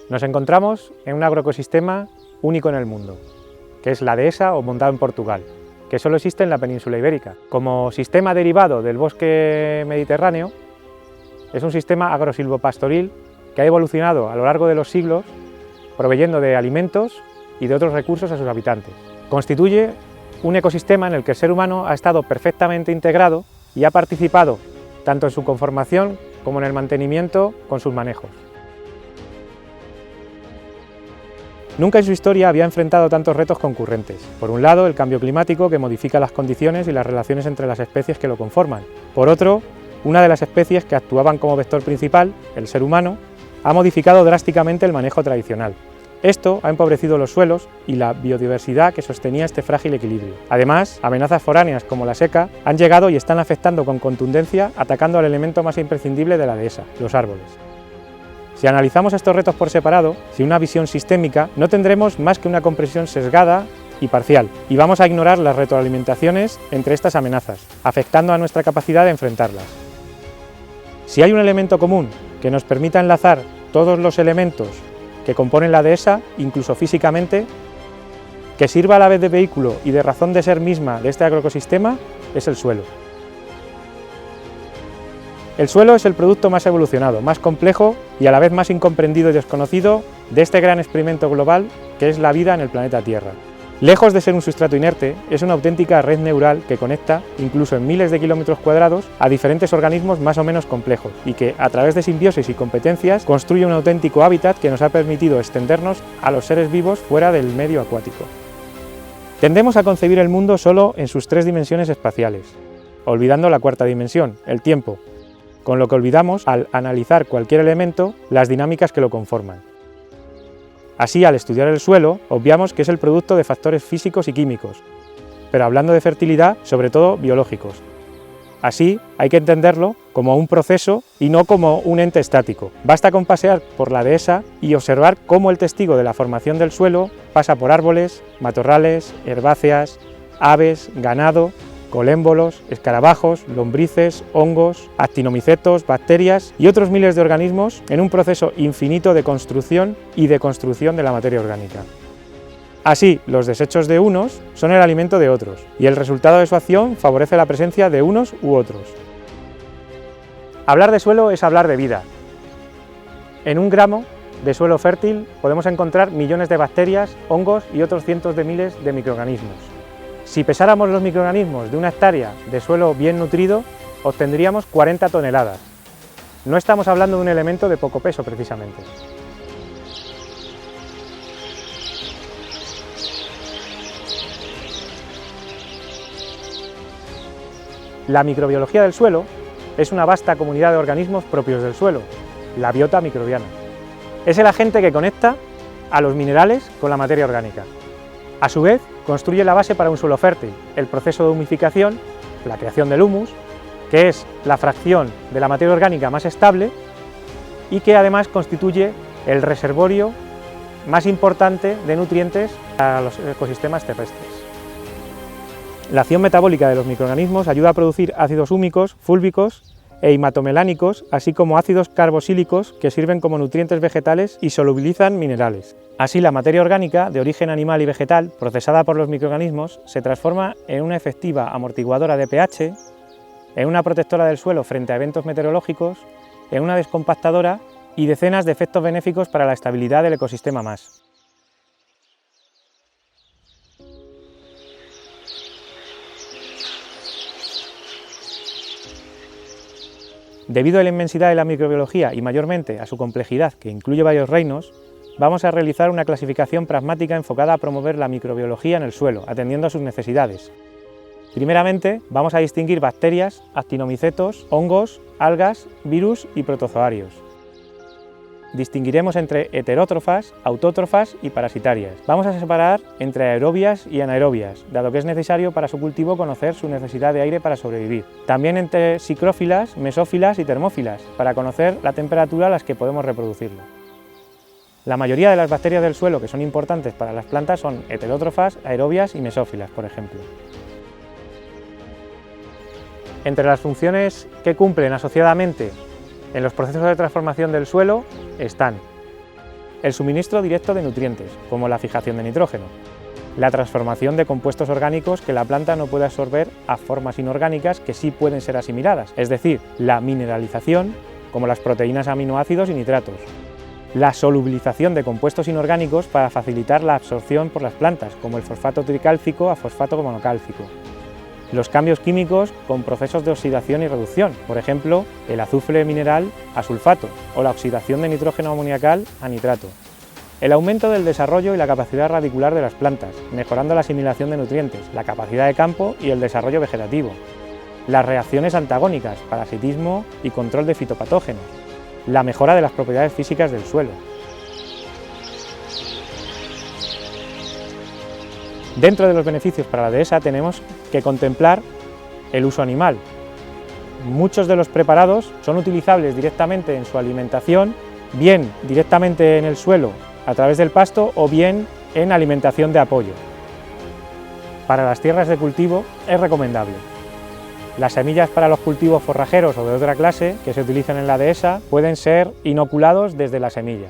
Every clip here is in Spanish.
Nos encontramos en un agroecosistema único en el mundo, que es la dehesa o montado en Portugal, que solo existe en la península ibérica. Como sistema derivado del bosque mediterráneo, es un sistema agrosilvopastoril que ha evolucionado a lo largo de los siglos, proveyendo de alimentos y de otros recursos a sus habitantes. Constituye un ecosistema en el que el ser humano ha estado perfectamente integrado y ha participado tanto en su conformación como en el mantenimiento con sus manejos. Nunca en su historia había enfrentado tantos retos concurrentes. Por un lado, el cambio climático, que modifica las condiciones y las relaciones entre las especies que lo conforman. Por otro, una de las especies que actuaban como vector principal, el ser humano, ha modificado drásticamente el manejo tradicional. Esto ha empobrecido los suelos y la biodiversidad que sostenía este frágil equilibrio. Además, amenazas foráneas como la seca han llegado y están afectando con contundencia, atacando al elemento más imprescindible de la dehesa, los árboles. Si analizamos estos retos por separado, sin una visión sistémica, no tendremos más que una comprensión sesgada y parcial, y vamos a ignorar las retroalimentaciones entre estas amenazas, afectando a nuestra capacidad de enfrentarlas. Si hay un elemento común que nos permita enlazar todos los elementos que componen la dehesa, incluso físicamente, que sirva a la vez de vehículo y de razón de ser misma de este agroecosistema, es el suelo. El suelo es el producto más evolucionado, más complejo y a la vez más incomprendido y desconocido de este gran experimento global que es la vida en el planeta Tierra. Lejos de ser un sustrato inerte, es una auténtica red neural que conecta, incluso en miles de kilómetros cuadrados, a diferentes organismos más o menos complejos y que, a través de simbiosis y competencias, construye un auténtico hábitat que nos ha permitido extendernos a los seres vivos fuera del medio acuático. Tendemos a concebir el mundo solo en sus tres dimensiones espaciales, olvidando la cuarta dimensión, el tiempo, con lo que olvidamos, al analizar cualquier elemento, las dinámicas que lo conforman. Así, al estudiar el suelo, obviamos que es el producto de factores físicos y químicos, pero hablando de fertilidad, sobre todo biológicos. Así, hay que entenderlo como un proceso y no como un ente estático. Basta con pasear por la dehesa y observar cómo el testigo de la formación del suelo pasa por árboles, matorrales, herbáceas, aves, ganado, colémbolos, escarabajos, lombrices, hongos, actinomicetos, bacterias y otros miles de organismos en un proceso infinito de construcción y deconstrucción de la materia orgánica. Así, los desechos de unos son el alimento de otros y el resultado de su acción favorece la presencia de unos u otros. Hablar de suelo es hablar de vida. En un gramo de suelo fértil podemos encontrar millones de bacterias, hongos y otros cientos de miles de microorganismos. Si pesáramos los microorganismos de una hectárea de suelo bien nutrido, obtendríamos 40 toneladas. No estamos hablando de un elemento de poco peso, precisamente. La microbiología del suelo es una vasta comunidad de organismos propios del suelo, la biota microbiana. Es el agente que conecta a los minerales con la materia orgánica. A su vez, construye la base para un suelo fértil, el proceso de humificación, la creación del humus, que es la fracción de la materia orgánica más estable y que además constituye el reservorio más importante de nutrientes a los ecosistemas terrestres. La acción metabólica de los microorganismos ayuda a producir ácidos húmicos, fúlvicos e hematomelánicos, así como ácidos carboxílicos que sirven como nutrientes vegetales y solubilizan minerales. Así, la materia orgánica de origen animal y vegetal, procesada por los microorganismos, se transforma en una efectiva amortiguadora de pH, en una protectora del suelo frente a eventos meteorológicos, en una descompactadora y decenas de efectos benéficos para la estabilidad del ecosistema más. Debido a la inmensidad de la microbiología y mayormente a su complejidad, que incluye varios reinos, vamos a realizar una clasificación pragmática enfocada a promover la microbiología en el suelo, atendiendo a sus necesidades. Primeramente, vamos a distinguir bacterias, actinomicetos, hongos, algas, virus y protozoarios. Distinguiremos entre heterótrofas, autótrofas y parasitarias. Vamos a separar entre aerobias y anaerobias, dado que es necesario para su cultivo conocer su necesidad de aire para sobrevivir. También entre psicrófilas, mesófilas y termófilas, para conocer la temperatura a las que podemos reproducirlo. La mayoría de las bacterias del suelo que son importantes para las plantas son heterótrofas, aerobias y mesófilas, por ejemplo. Entre las funciones que cumplen asociadamente en los procesos de transformación del suelo están El suministro directo de nutrientes, como la fijación de nitrógeno. La transformación de compuestos orgánicos que la planta no puede absorber a formas inorgánicas que sí pueden ser asimiladas, es decir, la mineralización, como las proteínas, aminoácidos y nitratos. La solubilización de compuestos inorgánicos para facilitar la absorción por las plantas, como el fosfato tricálcico a fosfato monocálcico. Los cambios químicos con procesos de oxidación y reducción, por ejemplo, el azufre mineral a sulfato o la oxidación de nitrógeno amoniacal a nitrato. El aumento del desarrollo y la capacidad radicular de las plantas, mejorando la asimilación de nutrientes, la capacidad de campo y el desarrollo vegetativo. Las reacciones antagónicas, parasitismo y control de fitopatógenos. La mejora de las propiedades físicas del suelo. Dentro de los beneficios para la dehesa tenemos que contemplar el uso animal. Muchos de los preparados son utilizables directamente en su alimentación, bien directamente en el suelo a través del pasto o bien en alimentación de apoyo. Para las tierras de cultivo es recomendable. Las semillas para los cultivos forrajeros o de otra clase que se utilizan en la dehesa pueden ser inoculados desde la semilla.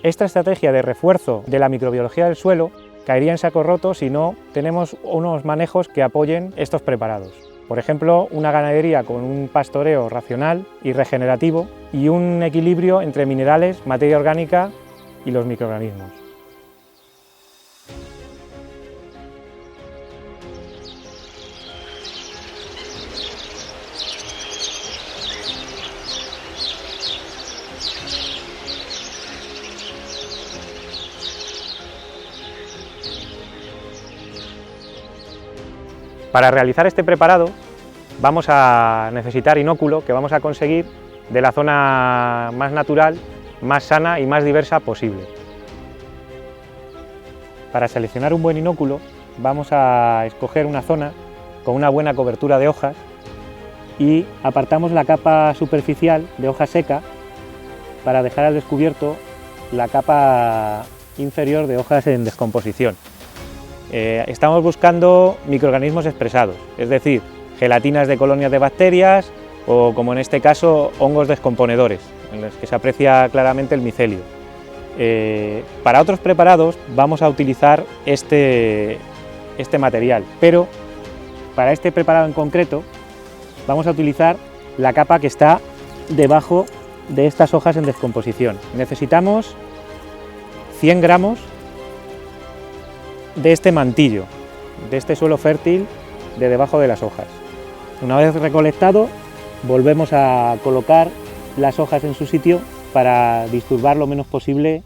Esta estrategia de refuerzo de la microbiología del suelo caería en saco roto si no tenemos unos manejos que apoyen estos preparados. Por ejemplo, una ganadería con un pastoreo racional y regenerativo y un equilibrio entre minerales, materia orgánica y los microorganismos. Para realizar este preparado vamos a necesitar inóculo que vamos a conseguir de la zona más natural, más sana y más diversa posible. Para seleccionar un buen inóculo vamos a escoger una zona con una buena cobertura de hojas y apartamos la capa superficial de hoja seca para dejar al descubierto la capa inferior de hojas en descomposición. Estamos buscando microorganismos expresados, es decir, gelatinas de colonias de bacterias o, como en este caso, hongos descomponedores, en los que se aprecia claramente el micelio. Para otros preparados vamos a utilizar este material, pero para este preparado en concreto vamos a utilizar la capa que está debajo de estas hojas en descomposición. Necesitamos 100 gramos de este mantillo, de este suelo fértil de debajo de las hojas. Una vez recolectado, volvemos a colocar las hojas en su sitio para disturbar lo menos posible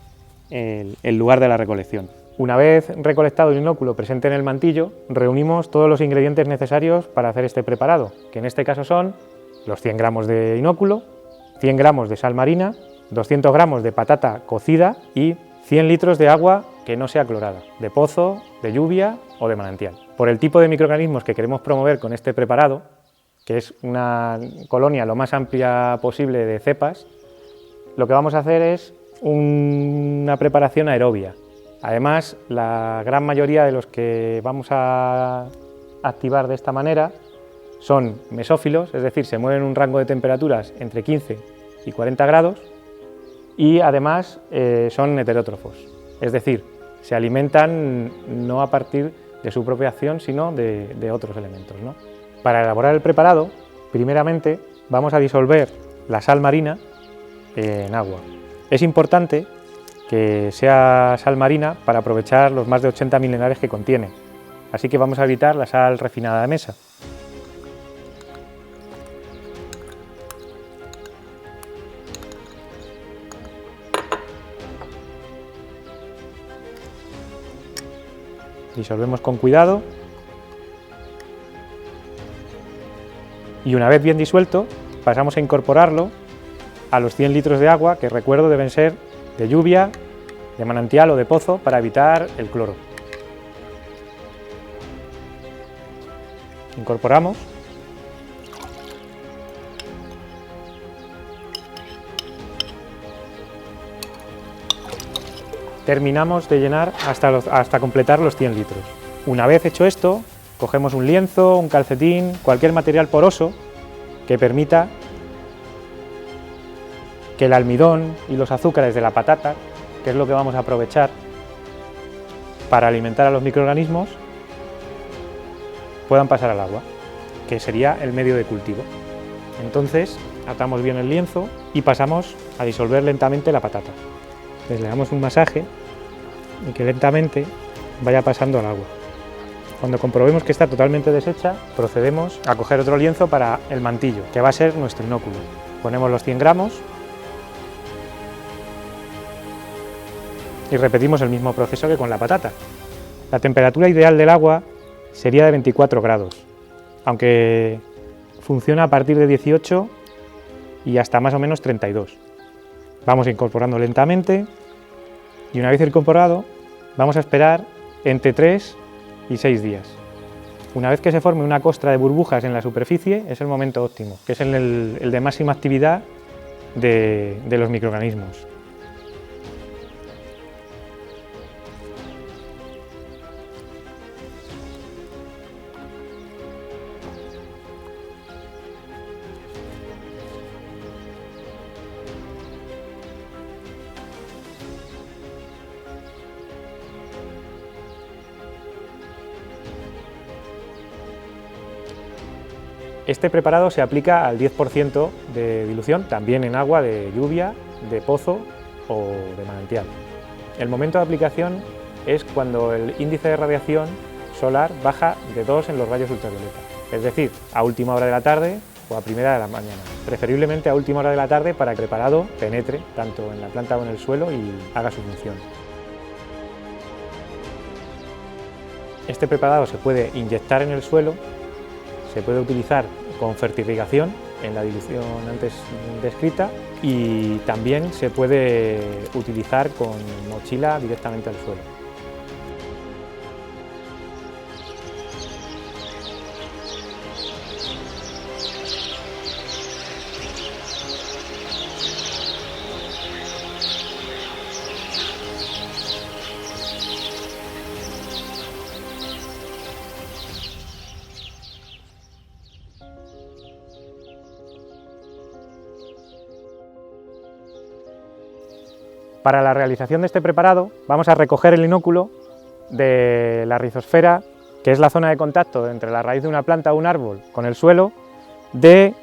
el lugar de la recolección. Una vez recolectado el inóculo presente en el mantillo, reunimos todos los ingredientes necesarios para hacer este preparado, que en este caso son los 100 gramos de inóculo, 100 gramos de sal marina, 200 gramos de patata cocida y 100 litros de agua que no sea clorada, de pozo, de lluvia o de manantial. Por el tipo de microorganismos que queremos promover con este preparado, que es una colonia lo más amplia posible de cepas, lo que vamos a hacer es una preparación aerobia. Además, la gran mayoría de los que vamos a activar de esta manera son mesófilos, es decir, se mueven en un rango de temperaturas entre 15 y 40 grados, y además son heterótrofos, es decir, se alimentan no a partir de su propia acción, sino de otros elementos, ¿no? Para elaborar el preparado, primeramente vamos a disolver la sal marina en agua. Es importante que sea sal marina para aprovechar los más de 80 minerales que contiene, así que vamos a evitar la sal refinada de mesa. Disolvemos con cuidado y una vez bien disuelto pasamos a incorporarlo a los 100 litros de agua, que recuerdo deben ser de lluvia, de manantial o de pozo para evitar el cloro. Incorporamos terminamos de llenar hasta completar los 100 litros. Una vez hecho esto, cogemos un lienzo, un calcetín, cualquier material poroso que permita que el almidón y los azúcares de la patata que es lo que vamos a aprovechar para alimentar a los microorganismos, puedan pasar al agua, que sería el medio de cultivo. Entonces, atamos bien el lienzo y pasamos a disolver lentamente la patata. Les damos un masaje y que lentamente vaya pasando al agua. Cuando comprobemos que está totalmente deshecha, procedemos a coger otro lienzo para el mantillo, que va a ser nuestro inóculo. Ponemos los 100 gramos y repetimos el mismo proceso que con la patata. La temperatura ideal del agua sería de 24 grados, aunque funciona a partir de 18 y hasta más o menos 32. Vamos incorporando lentamente y una vez incorporado vamos a esperar entre 3 y 6 días. Una vez que se forme una costra de burbujas en la superficie es el momento óptimo, que es el de máxima actividad de los microorganismos. Este preparado se aplica al 10% de dilución, también en agua de lluvia, de pozo o de manantial. El momento de aplicación es cuando el índice de radiación solar baja de 2 en los rayos ultravioleta, es decir, a última hora de la tarde o a primera de la mañana, preferiblemente a última hora de la tarde para que el preparado penetre tanto en la planta como en el suelo y haga su función. Este preparado se puede inyectar en el suelo, se puede utilizar con fertirrigación en la dilución antes descrita y también se puede utilizar con mochila directamente al suelo. Para la realización de este preparado vamos a recoger el inóculo de la rizosfera, que es la zona de contacto entre la raíz de una planta o un árbol con el suelo, de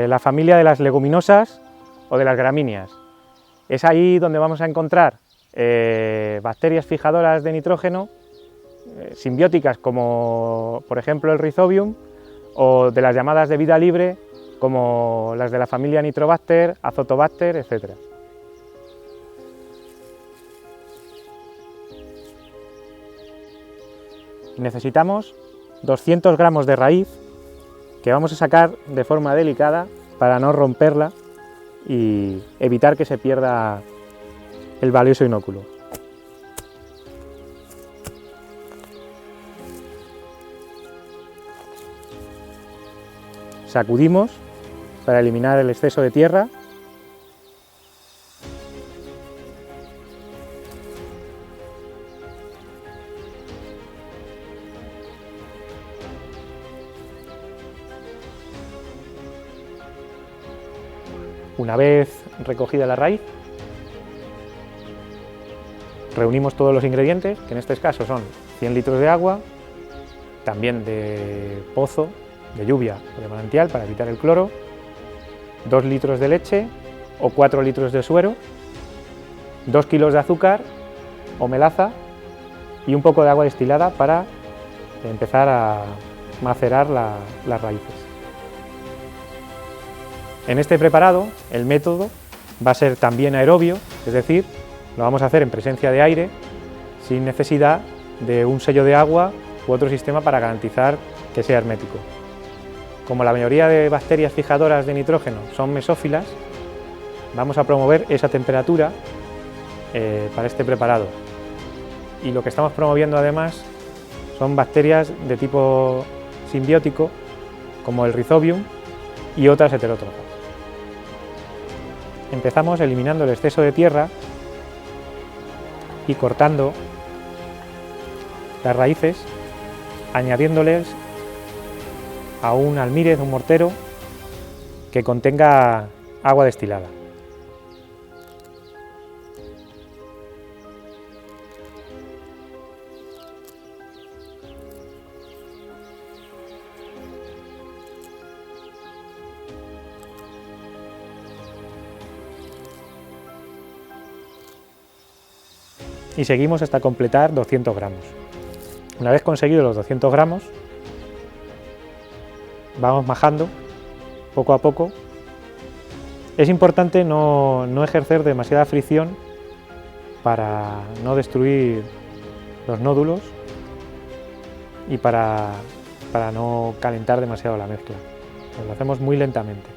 la familia de las leguminosas o de las gramíneas. Es ahí donde vamos a encontrar bacterias fijadoras de nitrógeno, simbióticas como por ejemplo el Rhizobium, o de las llamadas de vida libre como las de la familia Nitrobacter, Azotobacter, etc. Necesitamos 200 gramos de raíz que vamos a sacar de forma delicada para no romperla y evitar que se pierda el valioso inóculo. Sacudimos para eliminar el exceso de tierra . Una vez recogida la raíz, reunimos todos los ingredientes, que en este caso son 100 litros de agua, también de pozo, de lluvia o de manantial para evitar el cloro, 2 litros de leche o 4 litros de suero, 2 kilos de azúcar o melaza y un poco de agua destilada para empezar a macerar las raíces. En este preparado el método va a ser también aerobio, es decir, lo vamos a hacer en presencia de aire sin necesidad de un sello de agua u otro sistema para garantizar que sea hermético. Como la mayoría de bacterias fijadoras de nitrógeno son mesófilas, vamos a promover esa temperatura para este preparado. Y lo que estamos promoviendo además son bacterias de tipo simbiótico como el Rhizobium y otras heterótrofas. Empezamos eliminando el exceso de tierra y cortando las raíces, añadiéndoles a un almírez, un mortero que contenga agua destilada. y seguimos hasta completar 200 gramos. Una vez conseguidos los 200 gramos, vamos majando poco a poco. Es importante no ejercer demasiada fricción para no destruir los nódulos y para no calentar demasiado la mezcla. Pues lo hacemos muy lentamente.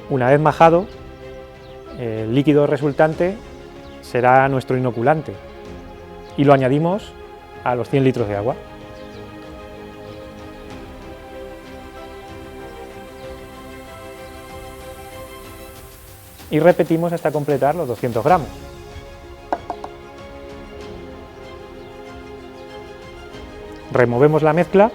Una vez majado, el líquido resultante será nuestro inoculante y lo añadimos a los 100 litros de agua. Y repetimos hasta completar los 200 gramos. Removemos la mezcla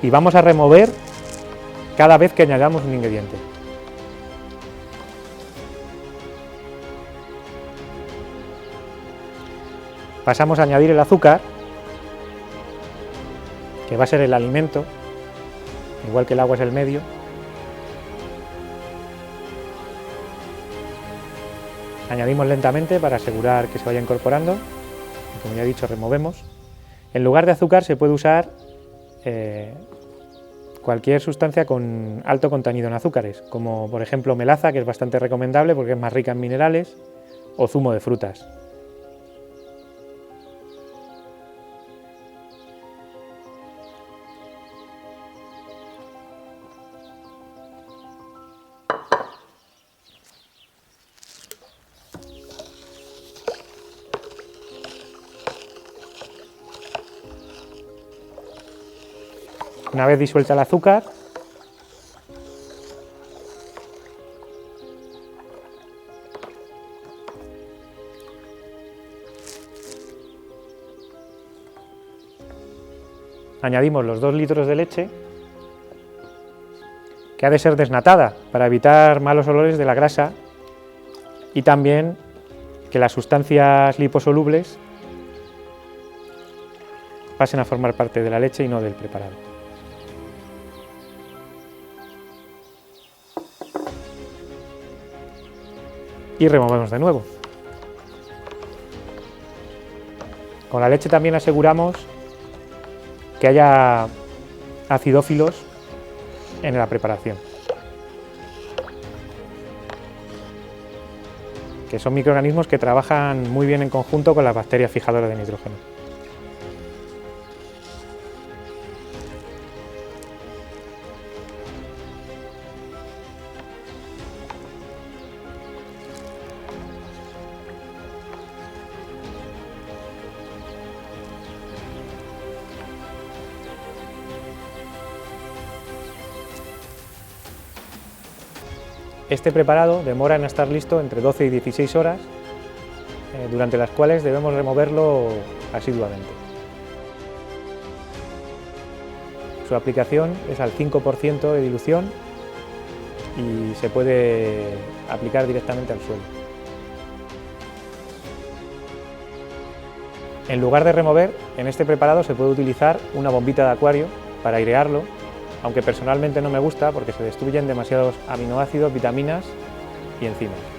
y vamos a remover cada vez que añadamos un ingrediente. Pasamos a añadir el azúcar, que va a ser el alimento, igual que el agua es el medio. Añadimos lentamente para asegurar que se vaya incorporando, y como ya he dicho, removemos. En lugar de azúcar se puede usar cualquier sustancia con alto contenido en azúcares, como por ejemplo melaza, que es bastante recomendable porque es más rica en minerales, o zumo de frutas. Una vez disuelta el azúcar, añadimos los 2 litros de leche, que ha de ser desnatada para evitar malos olores de la grasa y también que las sustancias liposolubles pasen a formar parte de la leche y no del preparado. Y removemos de nuevo. Con la leche también aseguramos que haya acidófilos en la preparación, que son microorganismos que trabajan muy bien en conjunto con las bacterias fijadoras de nitrógeno. Este preparado demora en estar listo entre 12 y 16 horas, durante las cuales debemos removerlo asiduamente. Su aplicación es al 5% de dilución y se puede aplicar directamente al suelo. En lugar de remover, en este preparado se puede utilizar una bombita de acuario para airearlo, aunque personalmente no me gusta porque se destruyen demasiados aminoácidos, vitaminas y enzimas.